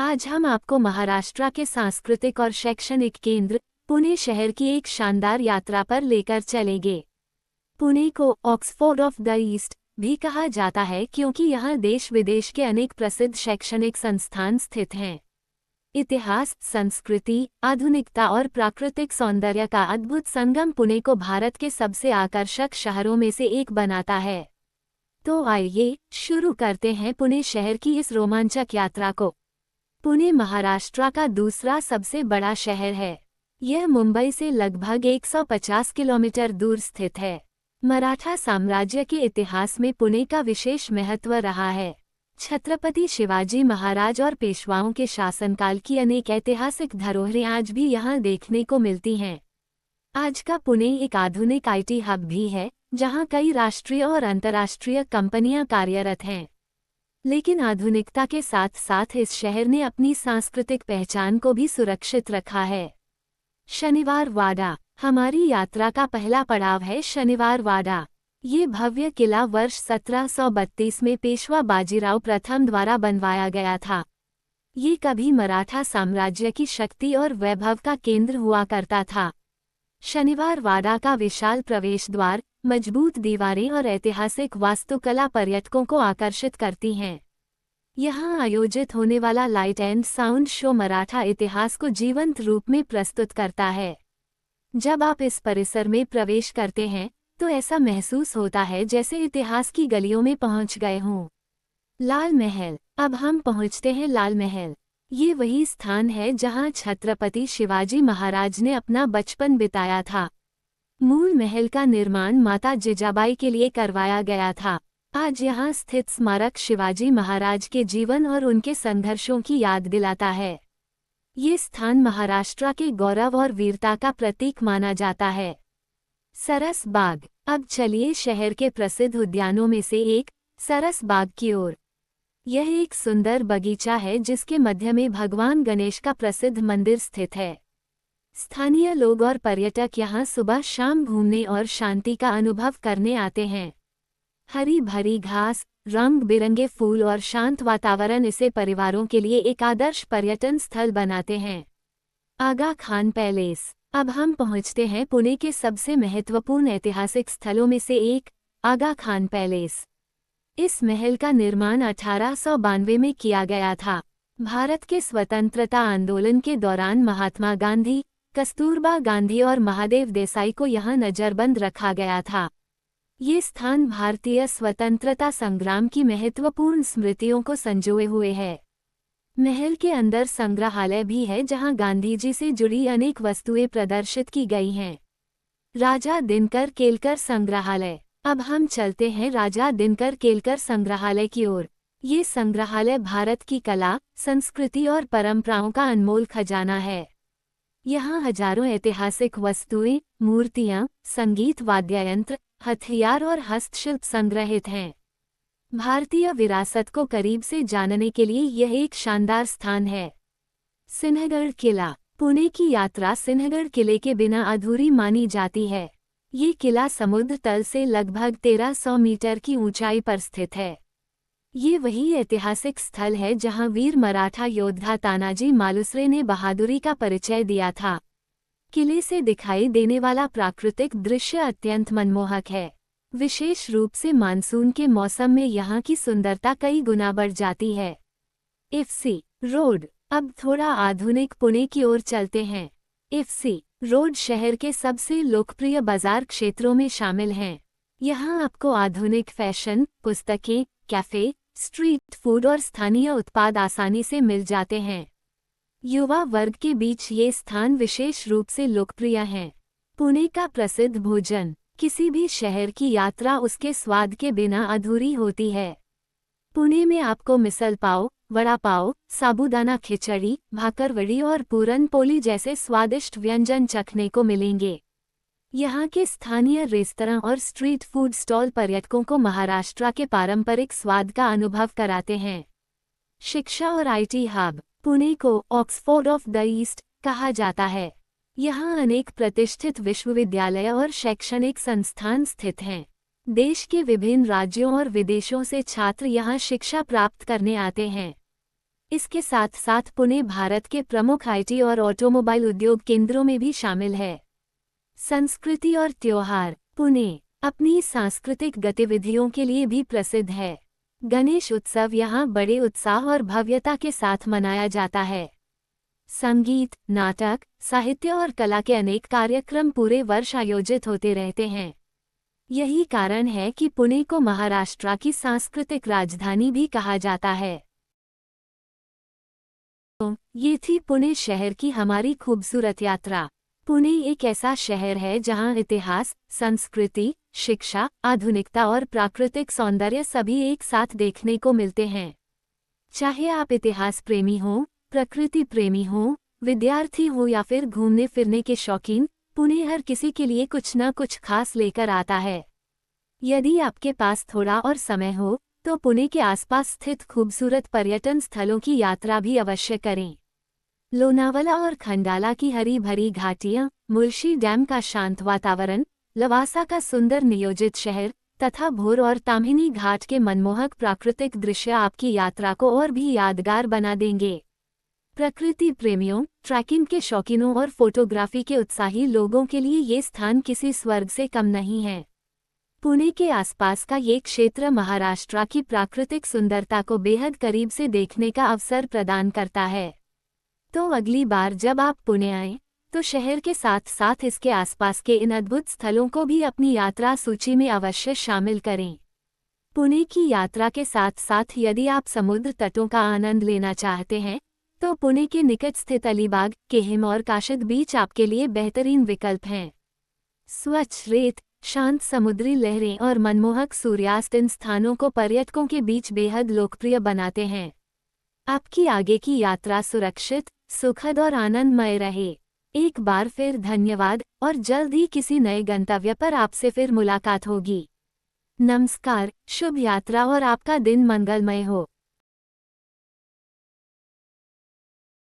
आज हम आपको महाराष्ट्र के सांस्कृतिक और शैक्षणिक केंद्र पुणे शहर की एक शानदार यात्रा पर लेकर चलेंगे। पुणे को ऑक्सफोर्ड ऑफ द ईस्ट भी कहा जाता है क्योंकि यहाँ देश विदेश के अनेक प्रसिद्ध शैक्षणिक संस्थान स्थित हैं। इतिहास, संस्कृति, आधुनिकता और प्राकृतिक सौंदर्य का अद्भुत संगम पुणे को भारत के सबसे आकर्षक शहरों में से एक बनाता है। तो आइए शुरू करते हैं पुणे शहर की इस रोमांचक यात्रा को। पुणे महाराष्ट्र का दूसरा सबसे बड़ा शहर है। यह मुंबई से लगभग 150 किलोमीटर दूर स्थित है। मराठा साम्राज्य के इतिहास में पुणे का विशेष महत्व रहा है। छत्रपति शिवाजी महाराज और पेशवाओं के शासनकाल की अनेक ऐतिहासिक धरोहरें आज भी यहाँ देखने को मिलती हैं। आज का पुणे एक आधुनिक आईटी हब भी है, जहाँ कई राष्ट्रीय और अंतर्राष्ट्रीय कंपनियां कार्यरत हैं। लेकिन आधुनिकता के साथ साथ इस शहर ने अपनी सांस्कृतिक पहचान को भी सुरक्षित रखा है। शनिवार वाड़ा हमारी यात्रा का पहला पड़ाव है। शनिवार वाड़ा ये भव्य किला वर्ष 1732 में पेशवा बाजीराव प्रथम द्वारा बनवाया गया था। ये कभी मराठा साम्राज्य की शक्ति और वैभव का केंद्र हुआ करता था। शनिवार वाड़ा का विशाल प्रवेश द्वार, मजबूत दीवारें और ऐतिहासिक वास्तुकला पर्यटकों को आकर्षित करती हैं। यहाँ आयोजित होने वाला light and sound show Maratha इतिहास को जीवंत रूप में प्रस्तुत करता है। जब आप इस परिसर में प्रवेश करते हैं तो ऐसा महसूस होता है जैसे इतिहास की गलियों में पहुंच गए हों। लाल महल अब हम पहुंचते हैं लाल महल। ये वही स्थान है जहां छत्रपति शिवाजी महाराज ने अपना बचपन बिताया था। मूल महल का निर्माण माता जिजाबाई के लिए करवाया गया था। आज यहाँ स्थित स्मारक शिवाजी महाराज के जीवन और उनके संघर्षों की याद दिलाता है। ये स्थान महाराष्ट्र के गौरव और वीरता का प्रतीक माना जाता है। सरस बाग अब चलिए शहर के प्रसिद्ध उद्यानों में से एक सरस बाग की ओर। यह एक सुंदर बगीचा है जिसके मध्य में भगवान गणेश का प्रसिद्ध मंदिर स्थित है। स्थानीय लोग और पर्यटक यहाँ सुबह शाम घूमने और शांति का अनुभव करने आते हैं। हरी भरी घास, रंग बिरंगे फूल और शांत वातावरण इसे परिवारों के लिए एक आदर्श पर्यटन स्थल बनाते हैं। आगा खान पैलेस अब हम पहुँचते हैं पुणे के सबसे महत्वपूर्ण ऐतिहासिक स्थलों में से एक, आगा खान पैलेस। इस महल का निर्माण 1892 में किया गया था। भारत के स्वतंत्रता आंदोलन के दौरान महात्मा गांधी, कस्तूरबा गांधी और महादेव देसाई को यहाँ नजरबंद रखा गया था। ये स्थान भारतीय स्वतंत्रता संग्राम की महत्वपूर्ण स्मृतियों को संजोए हुए है। महल के अंदर संग्रहालय भी है जहाँ गांधी जी से जुड़ी अनेक वस्तुएं प्रदर्शित की गई हैं। राजा दिनकर केलकर संग्रहालय अब हम चलते हैं राजा दिनकर केलकर संग्रहालय की ओर। ये संग्रहालय भारत की कला, संस्कृति और परंपराओं का अनमोल खजाना है। यहाँ हजारों ऐतिहासिक वस्तुएं, मूर्तियां, संगीत वाद्ययंत्र, हथियार और हस्तशिल्प संग्रहित हैं। भारतीय विरासत को करीब से जानने के लिए यह एक शानदार स्थान है। सिंहगढ़ किला पुणे की यात्रा सिंहगढ़ किले के बिना अधूरी मानी जाती है। ये किला समुद्र तल से लगभग 1300 मीटर की ऊंचाई पर स्थित है। ये वही ऐतिहासिक स्थल है जहां वीर मराठा योद्धा तानाजी मालुसरे ने बहादुरी का परिचय दिया था। किले से दिखाई देने वाला प्राकृतिक दृश्य अत्यंत मनमोहक है। विशेष रूप से मानसून के मौसम में यहाँ की सुंदरता कई गुना बढ़ जाती है। एफसी रोड अब थोड़ा आधुनिक पुणे की ओर चलते हैं। एफसी रोड शहर के सबसे लोकप्रिय बाजार क्षेत्रों में शामिल हैं। यहाँ आपको आधुनिक फैशन, पुस्तकें, कैफे, स्ट्रीट फूड और स्थानीय उत्पाद आसानी से मिल जाते हैं। युवा वर्ग के बीच ये स्थान विशेष रूप से लोकप्रिय हैं। पुणे का प्रसिद्ध भोजन किसी भी शहर की यात्रा उसके स्वाद के बिना अधूरी होती है। पुणे में आपको मिसल पाव, वड़ा पाव, साबूदाना खिचड़ी, भाकरवड़ी और पूरन पोली जैसे स्वादिष्ट व्यंजन चखने को मिलेंगे। यहाँ के स्थानीय रेस्तरां और स्ट्रीट फूड स्टॉल पर्यटकों को महाराष्ट्र के पारंपरिक स्वाद का अनुभव कराते हैं। शिक्षा और आईटी हब पुणे को ऑक्सफोर्ड ऑफ द ईस्ट कहा जाता है। यहाँ अनेक प्रतिष्ठित विश्वविद्यालय और शैक्षणिक संस्थान स्थित हैं। देश के विभिन्न राज्यों और विदेशों से छात्र यहाँ शिक्षा प्राप्त करने आते हैं। इसके साथ साथ पुणे भारत के प्रमुख आईटी और ऑटोमोबाइल उद्योग केंद्रों में भी शामिल है। संस्कृति और त्योहार। पुणे अपनी सांस्कृतिक गतिविधियों के लिए भी प्रसिद्ध है। गणेश उत्सव यहाँ बड़े उत्साह और भव्यता के साथ मनाया जाता है। संगीत, नाटक, साहित्य और कला के अनेक कार्यक्रम पूरे वर्ष आयोजित होते रहते हैं। यही कारण है कि पुणे को महाराष्ट्र की सांस्कृतिक राजधानी भी कहा जाता है। तो ये थी पुणे शहर की हमारी खूबसूरत यात्रा। पुणे एक ऐसा शहर है जहां इतिहास, संस्कृति, शिक्षा, आधुनिकता और प्राकृतिक सौंदर्य सभी एक साथ देखने को मिलते हैं। चाहे आप इतिहास प्रेमी हो, प्रकृति प्रेमी हो, विद्यार्थी हो या फिर घूमने फिरने के शौकीन, पुणे हर किसी के लिए कुछ न कुछ खास लेकर आता है। यदि आपके पास थोड़ा और समय हो तो पुणे के आसपास स्थित खूबसूरत पर्यटन स्थलों की यात्रा भी अवश्य करें। लोनावला और खंडाला की हरी भरी घाटियां, मुळशी डैम का शांत वातावरण, लवासा का सुंदर नियोजित शहर तथा भोर और ताम्हिनी घाट के मनमोहक प्राकृतिक दृश्य आपकी यात्रा को और भी यादगार बना देंगे। प्रकृति प्रेमियों, ट्रैकिंग के शौकीनों और फोटोग्राफी के उत्साही लोगों के लिए ये स्थान किसी स्वर्ग से कम नहीं है। पुणे के आसपास का ये क्षेत्र महाराष्ट्र की प्राकृतिक सुंदरता को बेहद करीब से देखने का अवसर प्रदान करता है। तो अगली बार जब आप पुणे आएं, तो शहर के साथ साथ इसके आसपास के इन अद्भुत स्थलों को भी अपनी यात्रा सूची में अवश्य शामिल करें। पुणे की यात्रा के साथ साथ यदि आप समुद्र तटों का आनंद लेना चाहते हैं, तो पुणे के निकट स्थित अलीबाग, केहिम और काशिद बीच आपके लिए बेहतरीन विकल्प हैं। स्वच्छ रेत, शांत समुद्री लहरें और मनमोहक सूर्यास्त इन स्थानों को पर्यटकों के बीच बेहद लोकप्रिय बनाते हैं। आपकी आगे की यात्रा सुरक्षित, सुखद और आनंदमय रहे। एक बार फिर धन्यवाद और जल्द ही किसी नए गंतव्य पर आपसे फिर मुलाकात होगी। नमस्कार, शुभ यात्रा और आपका दिन मंगलमय हो।